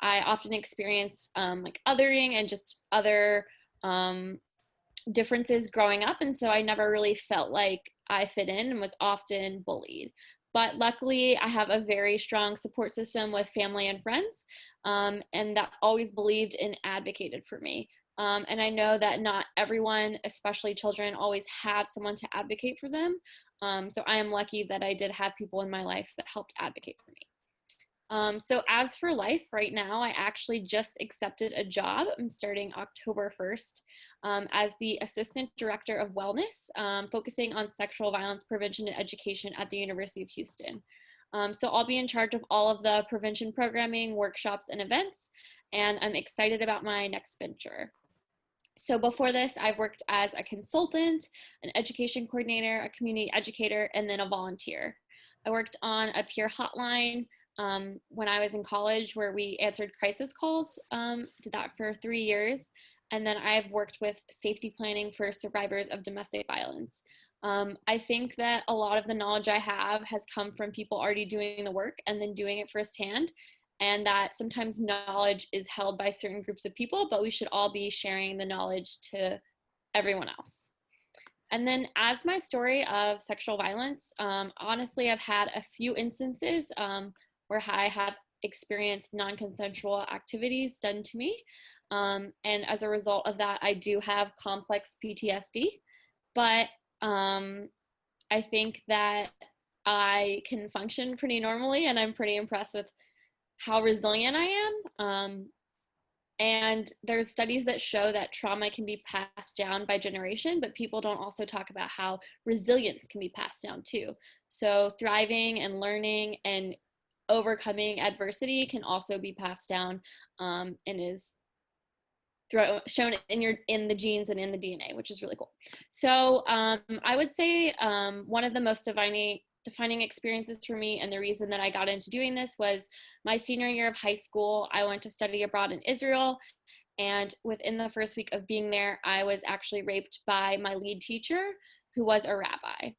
I often experience like othering and just other differences growing up. And so I never really felt like I fit in and was often bullied. But luckily, I have a very strong support system with family and friends, and that always believed and advocated for me. And I know that not everyone, especially children, always have someone to advocate for them. So I am lucky that I did have people in my life that helped advocate for me. So as for life right now, I actually just accepted a job. I'm starting October 1st as the Assistant Director of Wellness, focusing on sexual violence prevention and education at the University of Houston. So I'll be in charge of all of the prevention programming, workshops, and events, and I'm excited about my next venture. So before this, I've worked as a consultant, an education coordinator, a community educator, and then a volunteer. I worked on a peer hotline when I was in college where we answered crisis calls, did that for 3 years. And then I've worked with safety planning for survivors of domestic violence. I think that a lot of the knowledge I have has come from people already doing the work and then doing it firsthand. And that sometimes knowledge is held by certain groups of people, but we should all be sharing the knowledge to everyone else. And then as my story of sexual violence, honestly, I've had a few instances where I have experienced non-consensual activities done to me. And as a result of that, I do have complex PTSD, but I think that I can function pretty normally, and I'm pretty impressed with how resilient I am. And there's studies that show that trauma can be passed down by generation, but people don't also talk about how resilience can be passed down too. So thriving and learning and overcoming adversity can also be passed down, and is shown in the genes and in the DNA, which is really cool. So I would say one of the most defining experiences for me, and the reason that I got into doing this, was my senior year of high school. I went to study abroad in Israel, and within the first week of being there, I was actually raped by my lead teacher, who was a rabbi.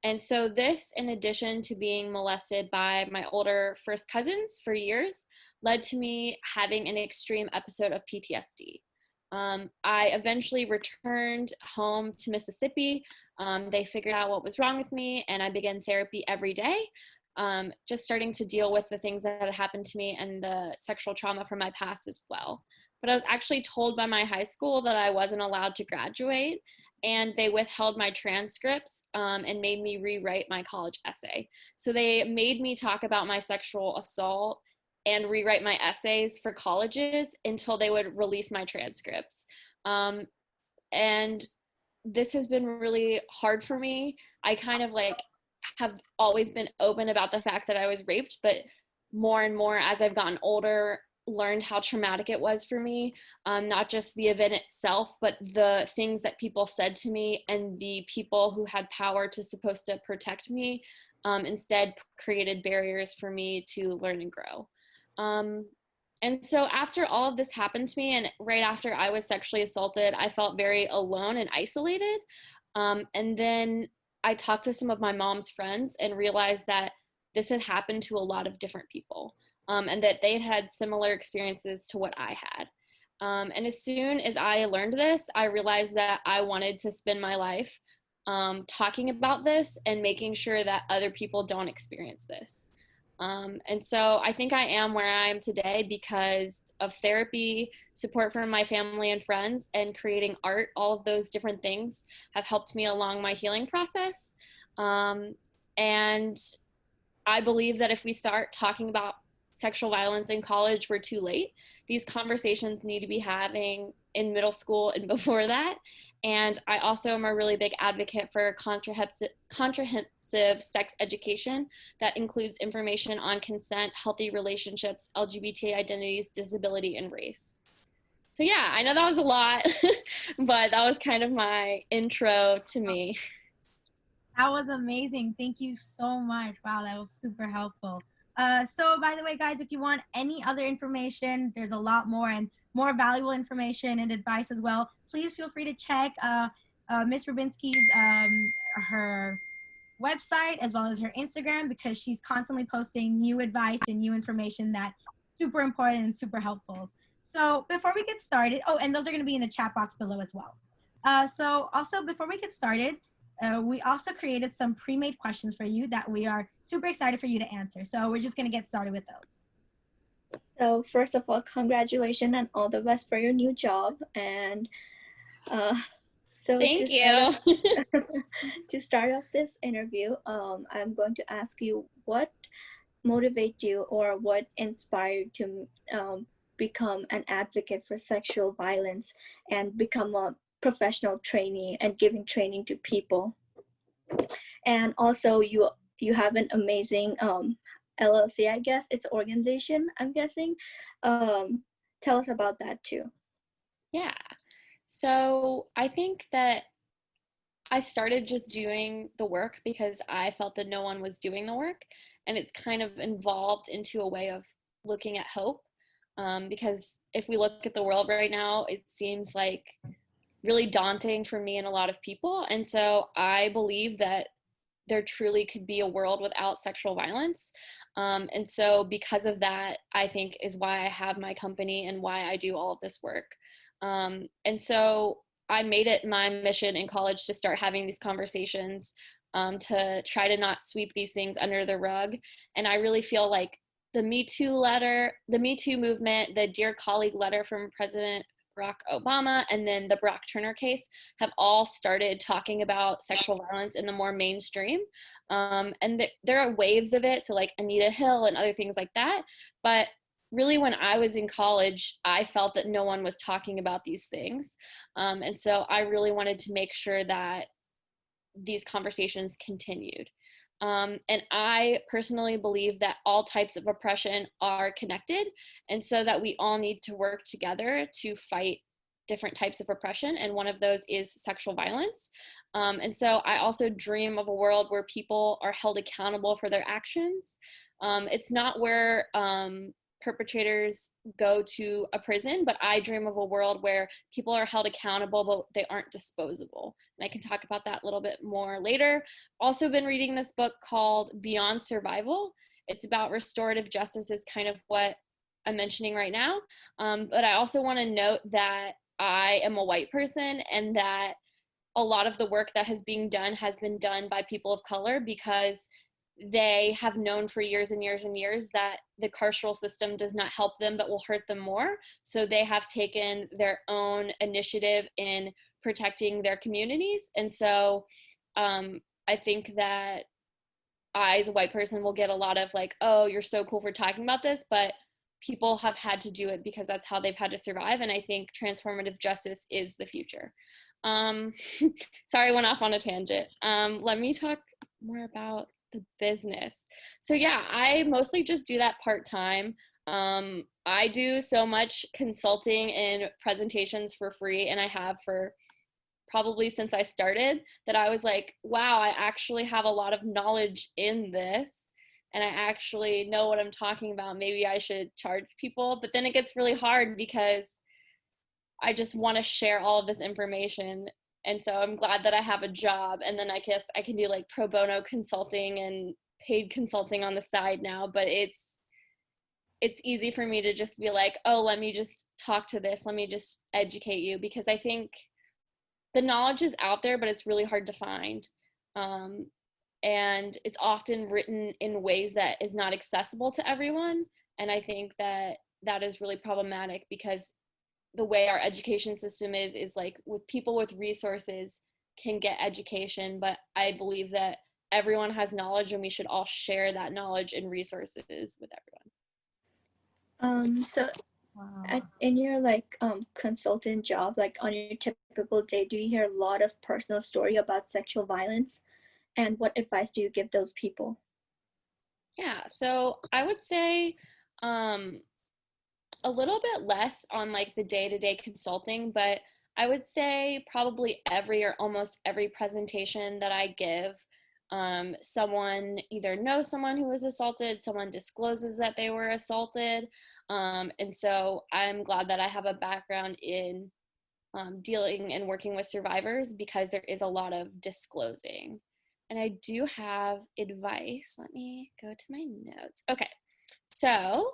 And so this, in addition to being molested by my older first cousins for years, led to me having an extreme episode of PTSD. I eventually returned home to Mississippi. They figured out what was wrong with me, and I began therapy every day, just starting to deal with the things that had happened to me and the sexual trauma from my past as well. But I was actually told by my high school that I wasn't allowed to graduate, and they withheld my transcripts and made me rewrite my college essay. So they made me talk about my sexual assault and rewrite my essays for colleges until they would release my transcripts. And this has been really hard for me. I kind of like have always been open about the fact that I was raped, but more and more as I've gotten older, learned how traumatic it was for me, not just the event itself, but the things that people said to me and the people who had power to supposed to protect me instead created barriers for me to learn and grow. And so after all of this happened to me, and right after I was sexually assaulted, I felt very alone and isolated. And then I talked to some of my mom's friends and realized that this had happened to a lot of different people, and that they had similar experiences to what I had. And as soon as I learned this, I realized that I wanted to spend my life talking about this and making sure that other people don't experience this. And so I think I am where I am today because of therapy, support from my family and friends, and creating art. All of those different things have helped me along my healing process. And I believe that if we start talking about sexual violence in college, we're too late. These conversations need to be having in middle school and before that. And I also am a really big advocate for comprehensive sex education that includes information on consent, healthy relationships, LGBT identities, disability, and race. So yeah, I know that was a lot, but that was kind of my intro to me. That was amazing. Thank you so much. Wow, that was super helpful. So by the way, guys, if you want any other information, there's a lot more and more valuable information and advice as well. Please feel free to check Miss Rubinsky's her website as well as her Instagram, because she's constantly posting new advice and new information that's super important and super helpful. So before we get started, oh, and those are going to be in the chat box below as well. So also before we get started, we also created some pre-made questions for you that we are super excited for you to answer. So we're just going to get started with those. So first of all, congratulations and all the best for your new job. And Thank you. To start off this interview, I'm going to ask you what motivated you or what inspired you to become an advocate for sexual violence and become a professional trainee and giving training to people. And also you have an amazing LLC, I guess it's organization, I'm guessing. Tell us about that too. Yeah. So I think that I started just doing the work because I felt that no one was doing the work, and it's kind of evolved into a way of looking at hope. Because if we look at the world right now, it seems like really daunting for me and a lot of people. And so I believe that there truly could be a world without sexual violence. And so because of that, I think is why I have my company and why I do all of this work. And so I made it my mission in college to start having these conversations, to try to not sweep these things under the rug. And I really feel like the Me Too letter, the Me Too movement, the Dear Colleague letter from President Barack Obama, and then the Brock Turner case have all started talking about sexual violence in the more mainstream. And there are waves of it, so like Anita Hill and other things like that. But really, when I was in college, I felt that no one was talking about these things. And so I really wanted to make sure that these conversations continued. And I personally believe that all types of oppression are connected, and so that we all need to work together to fight different types of oppression, and one of those is sexual violence. And so I also dream of a world where people are held accountable for their actions. It's not where perpetrators go to a prison, but I dream of a world where people are held accountable, but they aren't disposable. And I can talk about that a little bit more later. Also been reading this book called Beyond Survival. It's about restorative justice, is kind of what I'm mentioning right now. But I also want to note that I am a white person, and that a lot of the work that has been done by people of color, because they have known for years and years and years that the carceral system does not help them but will hurt them more. So they have taken their own initiative in protecting their communities. And so I think that I, as a white person, will get a lot of like, oh, you're so cool for talking about this, but people have had to do it because that's how they've had to survive. And I think transformative justice is the future. Sorry, I went off on a tangent. Let me talk more about the business. So yeah, I mostly just do that part-time. I do so much consulting and presentations for free, and I have for probably since I started, that I was like, wow, I actually have a lot of knowledge in this, and I actually know what I'm talking about. Maybe I should charge people. But then it gets really hard because I just want to share all of this information. And so I'm glad that I have a job, and then I guess I can do like pro bono consulting and paid consulting on the side now. But it's easy for me to just be like, oh, let me just talk to this, let me just educate you, because I think the knowledge is out there, but it's really hard to find. And it's often written in ways that is not accessible to everyone. And I think that that is really problematic, because the way our education system is like, with people with resources can get education, but I believe that everyone has knowledge, and we should all share that knowledge and resources with everyone. So in your like consultant job, like on your typical day, do you hear a lot of personal story about sexual violence, and what advice do you give those people? Yeah, so I would say a little bit less on like the day-to-day consulting, but I would say probably every or almost every presentation that I give, someone either knows someone who was assaulted, someone discloses that they were assaulted. And so I'm glad that I have a background in dealing and working with survivors, because there is a lot of disclosing. And I do have advice. Let me go to my notes. Okay. So,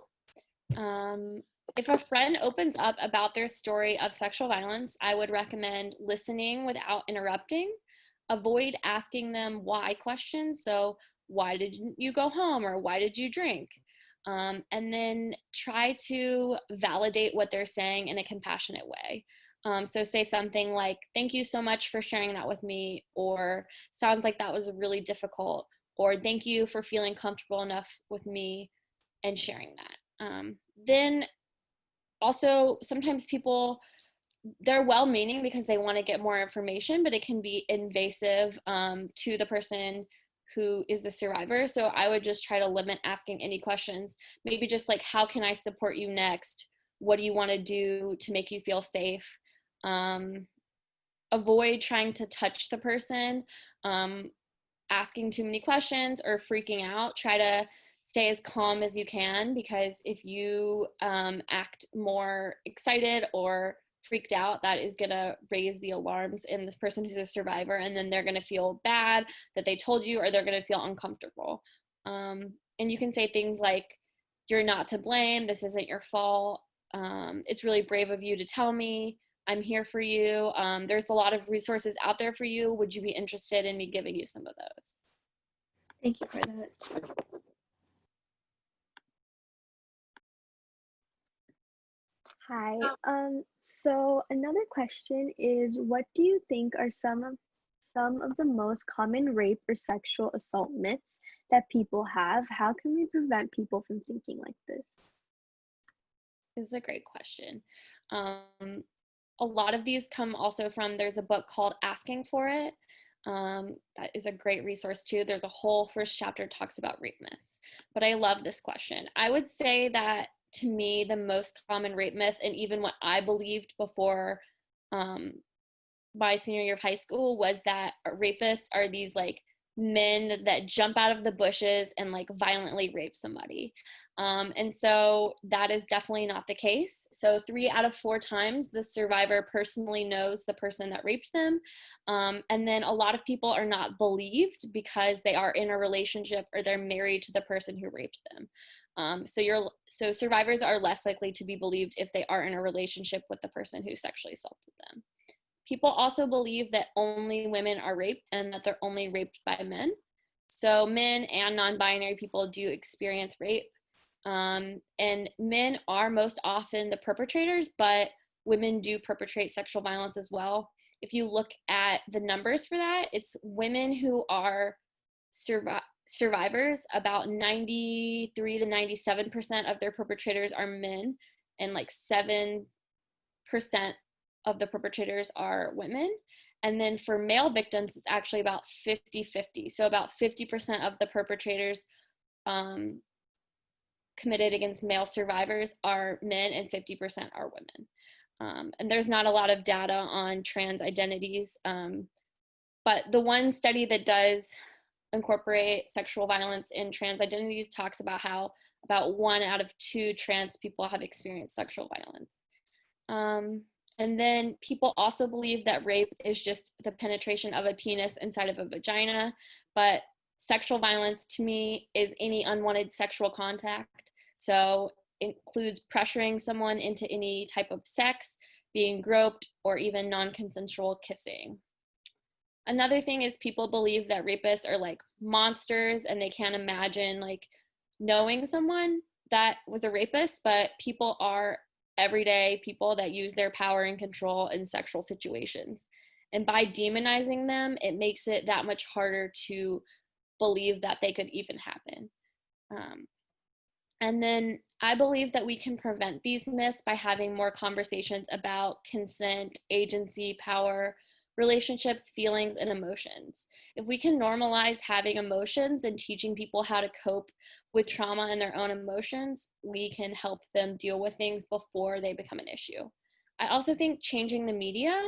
if a friend opens up about their story of sexual violence, I would recommend listening without interrupting. Avoid asking them why questions. So, why didn't you go home, or why did you drink? And then try to validate what they're saying in a compassionate way. So say something like, thank you so much for sharing that with me, or sounds like that was really difficult, or thank you for feeling comfortable enough with me and sharing that. Then also, sometimes people, they're well-meaning because they want to get more information, but it can be invasive to the person who is the survivor. So I would just try to limit asking any questions. Maybe just like, how can I support you next? What do you want to do to make you feel safe? Avoid trying to touch the person, asking too many questions, or freaking out. Try to stay as calm as you can, because if you act more excited or freaked out, that is going to raise the alarms in this person who's a survivor, and then they're going to feel bad that they told you, or they're going to feel uncomfortable. And you can say things like, you're not to blame, this isn't your fault, it's really brave of you to tell me, I'm here for you, there's a lot of resources out there for you, would you be interested in me giving you some of those? Thank you for that. Hi. So another question is, what do you think are some of the most common rape or sexual assault myths that people have? How can we prevent people from thinking like this? This is a great question. A lot of these come also from, there's a book called Asking for It. That is a great resource too. There's a whole first chapter talks about rape myths. But I love this question. I would say that, to me, the most common rape myth, and even what I believed before my senior year of high school, was that rapists are these like men that jump out of the bushes and like violently rape somebody. And so that is definitely not the case. So 3 out of 4 times the survivor personally knows the person that raped them. And then a lot of people are not believed because they are in a relationship or they're married to the person who raped them. So survivors are less likely to be believed if they are in a relationship with the person who sexually assaulted them. People also believe that only women are raped and that they're only raped by men. So men and non-binary people do experience rape. And men are most often the perpetrators, but women do perpetrate sexual violence as well. If you look at the numbers for that, it's women who are survivors. About 93 to 97% of their perpetrators are men, and like 7% of the perpetrators are women. And then for male victims, it's actually about 50-50. So about 50% of the perpetrators committed against male survivors are men, and 50% are women. And there's not a lot of data on trans identities, but the one study that does incorporate sexual violence in trans identities talks about how about 1 out of 2 trans people have experienced sexual violence. And then people also believe that rape is just the penetration of a penis inside of a vagina, but sexual violence to me is any unwanted sexual contact. So it includes pressuring someone into any type of sex, being groped, or even non-consensual kissing. Another thing is people believe that rapists are like monsters and they can't imagine like knowing someone that was a rapist, but people are everyday people that use their power and control in sexual situations. And by demonizing them, it makes it that much harder to believe that they could even happen. And then I believe that we can prevent these myths by having more conversations about consent, agency, power, relationships, feelings, and emotions. If we can normalize having emotions and teaching people how to cope with trauma and their own emotions, we can help them deal with things before they become an issue. I also think changing the media.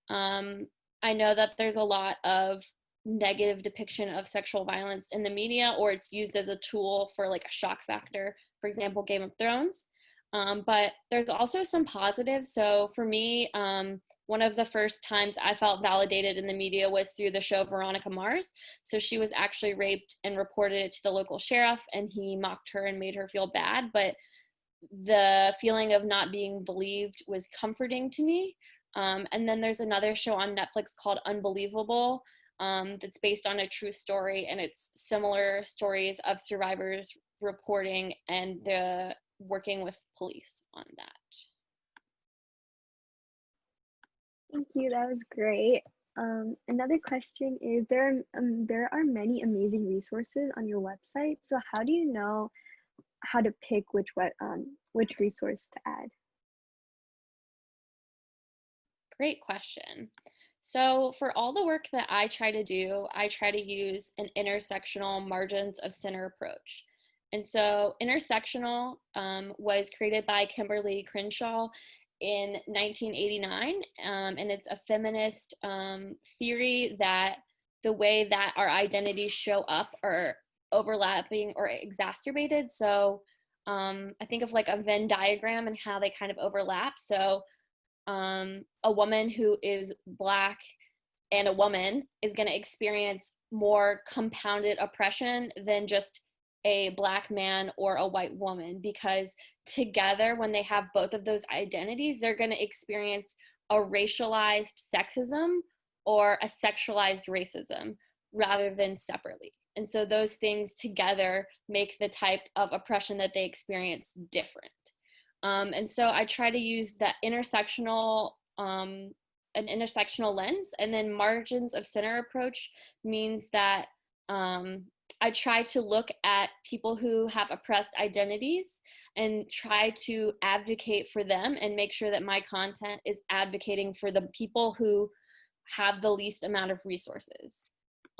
I know that there's a lot of negative depiction of sexual violence in the media, or it's used as a tool for like a shock factor, for example, Game of Thrones. But there's also some positives. So for me, one of the first times I felt validated in the media was through the show Veronica Mars. So she was actually raped and reported it to the local sheriff, and he mocked her and made her feel bad. But the feeling of not being believed was comforting to me. And then there's another show on Netflix called Unbelievable, that's based on a true story, and it's similar stories of survivors reporting and the working with police on that. Thank you. That was great. Another question is there are many amazing resources on your website. So how do you know how to pick which resource to add? Great question. So for all the work that I try to do, I try to use an intersectional margins of center approach. And so intersectional was created by Kimberly Crenshaw in 1989, and it's a feminist theory that the way that our identities show up are overlapping or exacerbated. So I think of like a Venn diagram and how they kind of overlap. So a woman who is Black and a woman is going to experience more compounded oppression than just a Black man or a white woman, because together, when they have both of those identities, they're going to experience a racialized sexism or a sexualized racism rather than separately. And so those things together make the type of oppression that they experience different. And so I try to use that intersectional, an intersectional lens, and then margins of center approach means that I try to look at people who have oppressed identities and try to advocate for them and make sure that my content is advocating for the people who have the least amount of resources.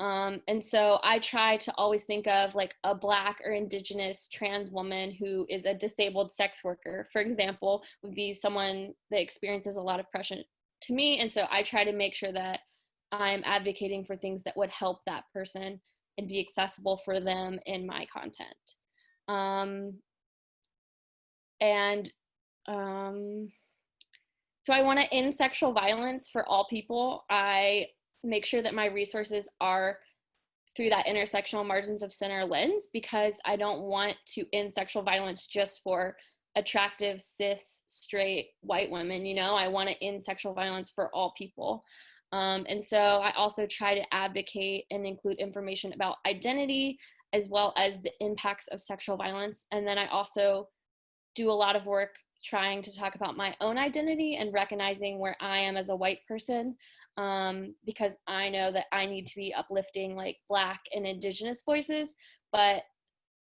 And so I try to always think of like a Black or Indigenous trans woman who is a disabled sex worker, for example, would be someone that experiences a lot of oppression to me. And so I try to make sure that I'm advocating for things that would help that person and be accessible for them in my content. So I want to end sexual violence for all people. I make sure that my resources are through that intersectional margins of center lens, because I don't want to end sexual violence just for attractive, cis, straight, white women. You know, I want to end sexual violence for all people. And so I also try to advocate and include information about identity as well as the impacts of sexual violence. And then I also do a lot of work trying to talk about my own identity and recognizing where I am as a white person, because I know that I need to be uplifting like Black and Indigenous voices. But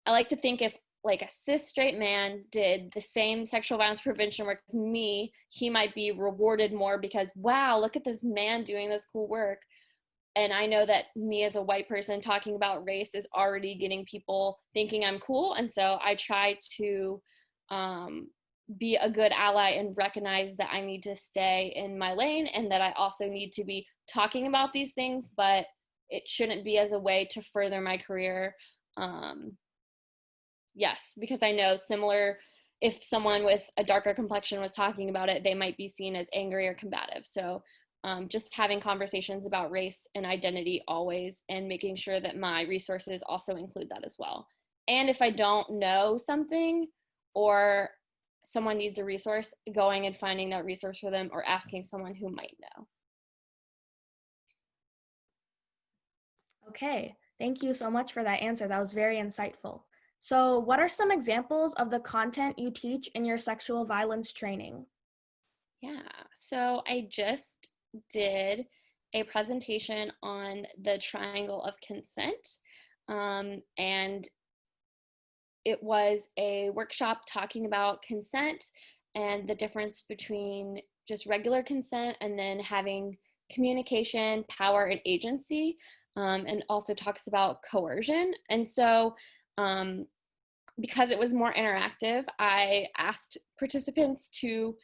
I like to think if like a cis straight man did the same sexual violence prevention work as me, he might be rewarded more because, wow, look at this man doing this cool work. And I know that me as a white person talking about race is already getting people thinking I'm cool. And so I try to be a good ally and recognize that I need to stay in my lane, and that I also need to be talking about these things, but it shouldn't be as a way to further my career. Yes, because I know if someone with a darker complexion was talking about it, they might be seen as angry or combative. So just having conversations about race and identity always, and making sure that my resources also include that as well. And if I don't know something or someone needs a resource, going and finding that resource for them or asking someone who might know. Okay, thank you so much for that answer. That was very insightful. So what are some examples of the content you teach in your sexual violence training? Yeah, so I just did a presentation on the triangle of consent, and it was a workshop talking about consent and the difference between just regular consent and then having communication, power, and agency, and also talks about coercion. And so because it was more interactive, I asked participants to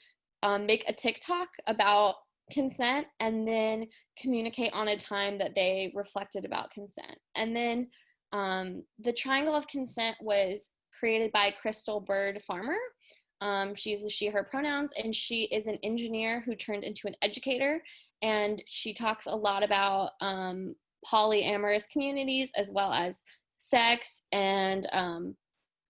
make a TikTok about consent and then communicate on a time that they reflected about consent. And then the triangle of consent was created by Crystal Bird Farmer. She uses she, her pronouns, and she is an engineer who turned into an educator. And she talks a lot about polyamorous communities as well as sex and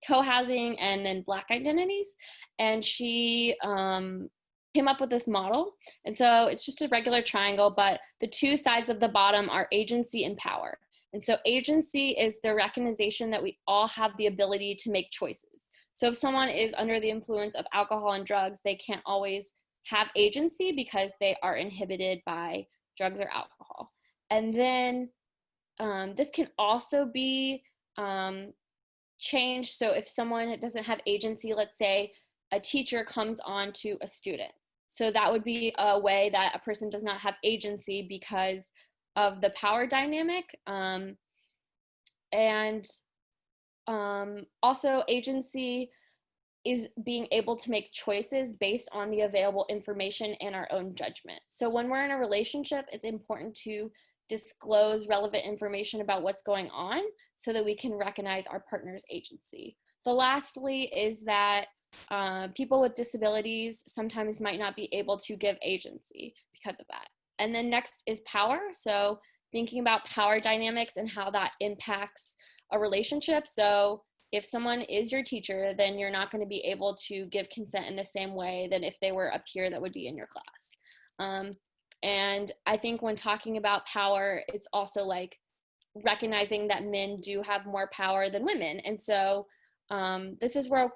co-housing and then Black identities. And she came up with this model. And so it's just a regular triangle, but the two sides of the bottom are agency and power. And so agency is the recognition that we all have the ability to make choices. So if someone is under the influence of alcohol and drugs, they can't always have agency because they are inhibited by drugs or alcohol. And then this can also be changed. So if someone doesn't have agency, let's say a teacher comes on to a student. So that would be a way that a person does not have agency because of the power dynamic. Also agency is being able to make choices based on the available information and our own judgment. So when we're in a relationship, it's important to disclose relevant information about what's going on so that we can recognize our partner's agency. The lastly is that people with disabilities sometimes might not be able to give agency because of that. And then next is power. So thinking about power dynamics and how that impacts a relationship. So if someone is your teacher, then you're not going to be able to give consent in the same way than if they were a peer that would be in your class. And I think when talking about power, it's also like recognizing that men do have more power than women. And so this is where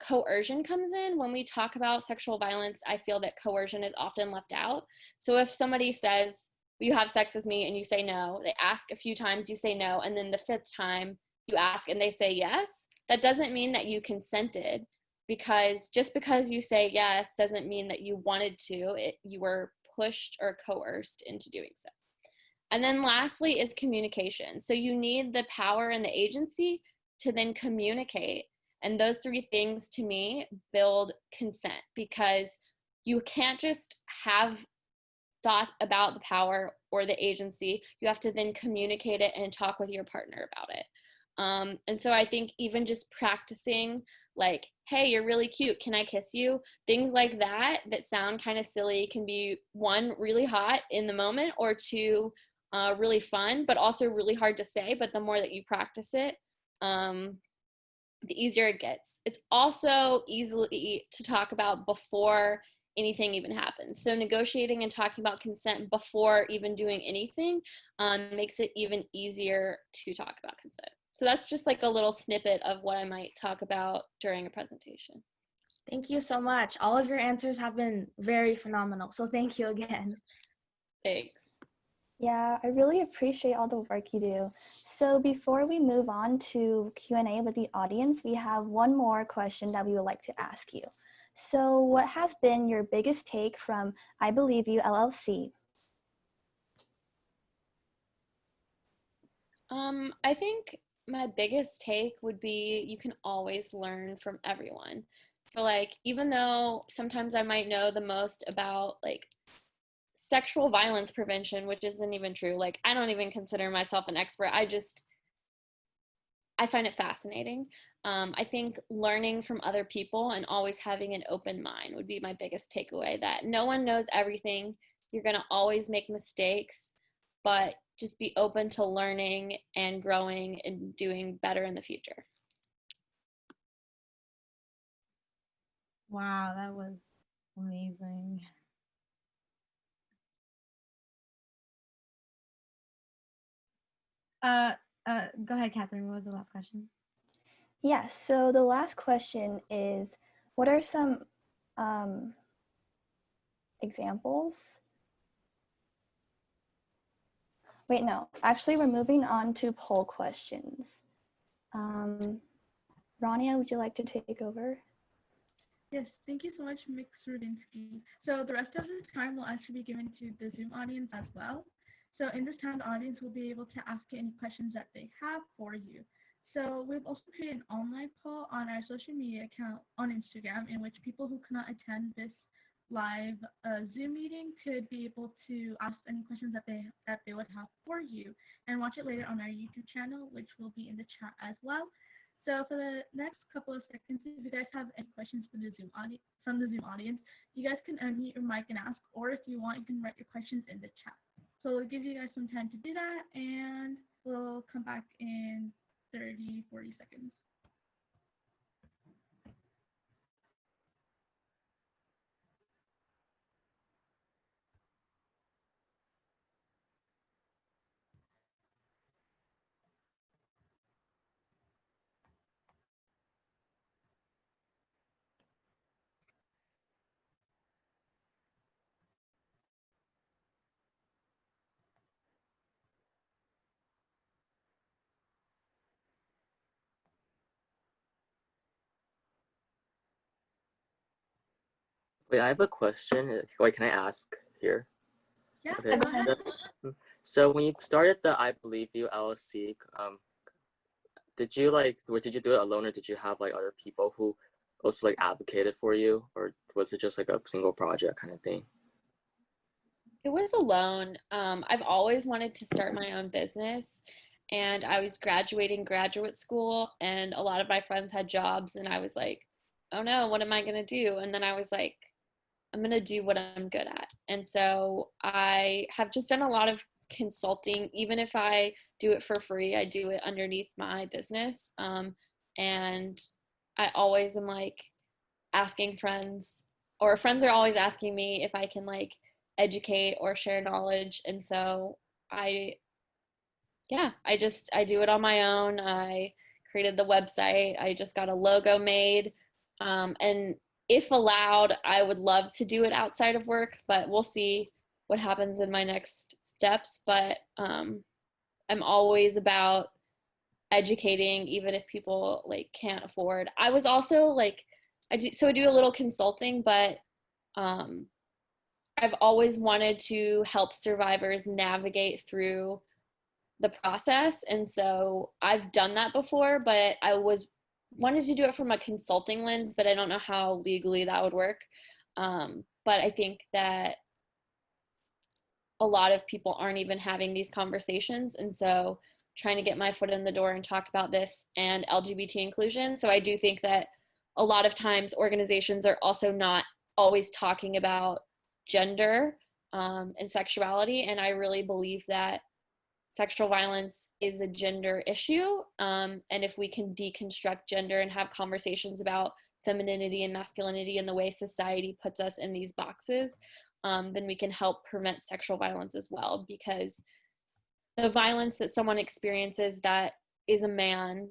coercion comes in. When we talk about sexual violence, I feel that coercion is often left out. So if somebody says, will you have sex with me? And you say no, they ask a few times, you say no, and then the fifth time you ask and they say yes, that doesn't mean that you consented, because just because you say yes doesn't mean that you wanted to. You were pushed or coerced into doing so. And then lastly is communication. So you need the power and the agency to then communicate. And those three things to me build consent, because you can't just have thought about the power or the agency. You have to then communicate it and talk with your partner about it. And so I think even just practicing like, hey, you're really cute, can I kiss you? Things like that that sound kind of silly can be, one, really hot in the moment, or two, really fun, but also really hard to say. But the more that you practice it, the easier it gets. It's also easily to talk about before anything even happens. So negotiating and talking about consent before even doing anything makes it even easier to talk about consent. So that's just like a little snippet of what I might talk about during a presentation. Thank you so much. All of your answers have been very phenomenal. So thank you again. Thanks. Yeah, I really appreciate all the work you do. So before we move on to Q&A with the audience, we have one more question that we would like to ask you. So what has been your biggest take from I Believe You, LLC? I think my biggest take would be you can always learn from everyone. So like, even though sometimes I might know the most about like sexual violence prevention, which isn't even true. Like, I don't even consider myself an expert. I find it fascinating. I think learning from other people and always having an open mind would be my biggest takeaway, that no one knows everything. You're going to always make mistakes, but just be open to learning and growing and doing better in the future. Wow, that was amazing. Go ahead, Catherine. What was the last question? Yes, so the last question is, what are some examples? Wait, no, actually we're moving on to poll questions. Rania, would you like to take over? Yes, thank you so much, Ms. Rubinsky. So the rest of the time will actually be given to the Zoom audience as well. So in this time, the audience will be able to ask you any questions that they have for you. So we've also created an online poll on our social media account on Instagram, in which people who cannot attend this live Zoom meeting could be able to ask any questions that they would have for you, and watch it later on our YouTube channel, which will be in the chat as well. So for the next couple of seconds, if you guys have any questions questions for the Zoom audience, from the Zoom audience, you guys can unmute your mic and ask, or if you want, you can write your questions in the chat. So we'll give you guys some time to do that, and we'll come back in 30, 40 seconds. Wait, I have a question. Wait, can I ask here? Yeah, Okay. go ahead. So when you started the I Believe You LLC, did you do it alone, or did you have like other people who also like advocated for you, or was it just like a single project kind of thing? It was alone. I've always wanted to start my own business, and I was graduating graduate school, and a lot of my friends had jobs, and I was like, oh no, what am I going to do? And then I was like, I'm going to do what I'm good at. And so I have just done a lot of consulting. Even if I do it for free, I do it underneath my business. And I always am like asking friends, or friends are always asking me if I can like educate or share knowledge. And so I do it on my own. I created the website. I just got a logo made. And if allowed, I would love to do it outside of work, but we'll see what happens in my next steps. But I'm always about educating, even if people like can't afford. I was also like, I do a little consulting, but I've always wanted to help survivors navigate through the process. And so I've done that before, but wanted to do it from a consulting lens, but I don't know how legally that would work. But I think that a lot of people aren't even having these conversations. And so trying to get my foot in the door and talk about this and LGBT inclusion. So I do think that a lot of times organizations are also not always talking about gender and sexuality. And I really believe that sexual violence is a gender issue. And if we can deconstruct gender and have conversations about femininity and masculinity and the way society puts us in these boxes, then we can help prevent sexual violence as well. Because the violence that someone experiences that is a man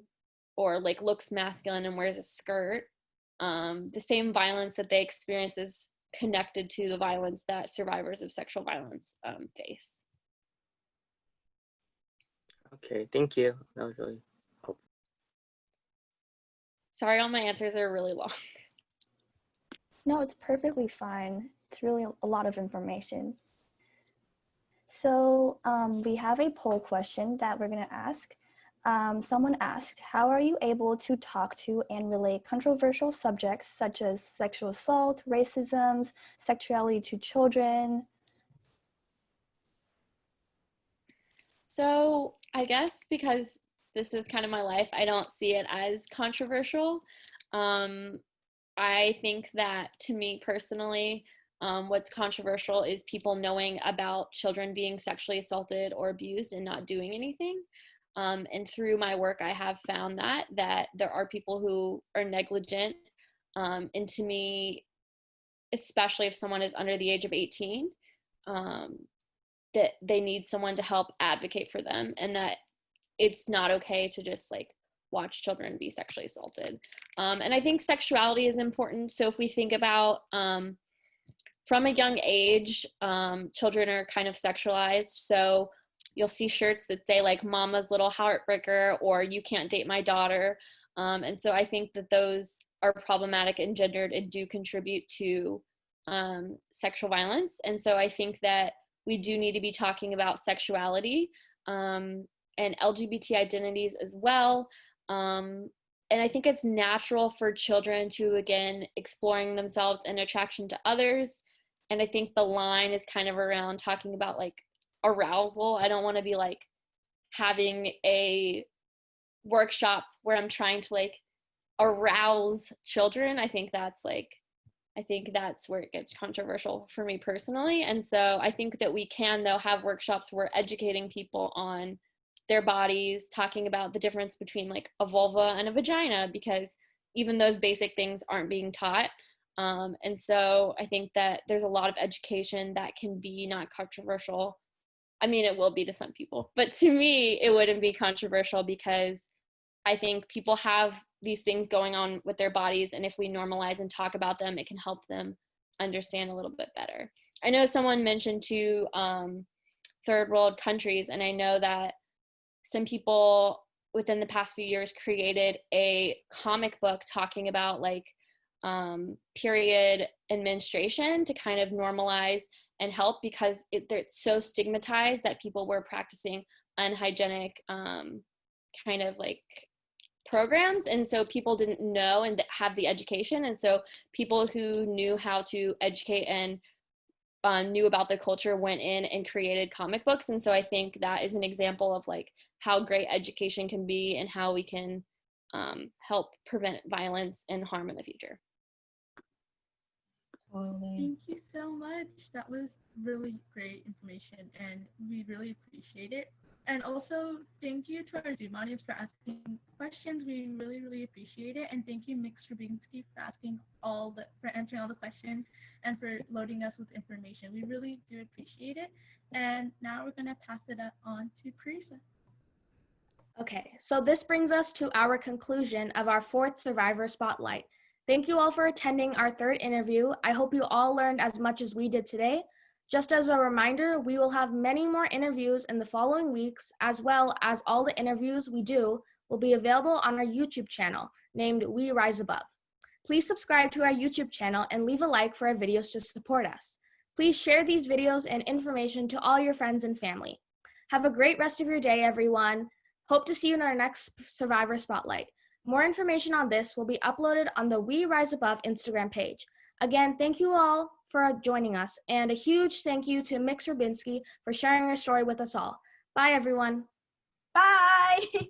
or like looks masculine and wears a skirt, the same violence that they experience is connected to the violence that survivors of sexual violence face. Okay, thank you. That was really helpful. Sorry, all my answers are really long. No, it's perfectly fine. It's really a lot of information. So we have a poll question that we're going to ask. Someone asked, how are you able to talk to and relate controversial subjects such as sexual assault, racism, sexuality to children? So I guess because this is kind of my life, I don't see it as controversial. I think that to me personally, what's controversial is people knowing about children being sexually assaulted or abused and not doing anything. And through my work, I have found that there are people who are negligent. And to me, especially if someone is under the age of 18, that they need someone to help advocate for them, and that it's not okay to just like watch children be sexually assaulted. And I think sexuality is important. So if we think about from a young age, children are kind of sexualized. So you'll see shirts that say like mama's little heartbreaker or you can't date my daughter. And so I think that those are problematic and gendered and do contribute to sexual violence. And so I think that we do need to be talking about sexuality and LGBT identities as well. And I think it's natural for children to, again, exploring themselves and attraction to others. And I think the line is kind of around talking about like arousal. I don't want to be like having a workshop where I'm trying to like arouse children, I think that's where it gets controversial for me personally. And so I think that we can, though, have workshops where we're educating people on their bodies, talking about the difference between like a vulva and a vagina, because even those basic things aren't being taught. And so I think that there's a lot of education that can be not controversial. I mean, it will be to some people, but to me, it wouldn't be controversial, because I think people have these things going on with their bodies, and if we normalize and talk about them, it can help them understand a little bit better. I know someone mentioned two third world countries, and I know that some people within the past few years created a comic book talking about like period administration to kind of normalize and help, because it's so stigmatized that people were practicing unhygienic kind of like programs, and so people didn't know and have the education, and so people who knew how to educate and knew about the culture went in and created comic books. And so I think that is an example of like how great education can be and how we can help prevent violence and harm in the future. Totally. Thank you so much. That was really great information, and we really appreciate it. And also, thank you to our Zoom audience for asking questions. We really, really appreciate it. And thank you, Mix Rubinsky, for answering all the questions and for loading us with information. We really do appreciate it. And now we're going to pass it on to Carissa. Okay, so this brings us to our conclusion of our 4th Survivor Spotlight. Thank you all for attending our 3rd interview. I hope you all learned as much as we did today. Just as a reminder, we will have many more interviews in the following weeks, as well as all the interviews we do will be available on our YouTube channel named We Rise Above. Please subscribe to our YouTube channel and leave a like for our videos to support us. Please share these videos and information to all your friends and family. Have a great rest of your day, everyone. Hope to see you in our next Survivor Spotlight. More information on this will be uploaded on the We Rise Above Instagram page. Again, thank you all for joining us, and a huge thank you to Mix Rubinsky for sharing her story with us all. Bye, everyone. Bye.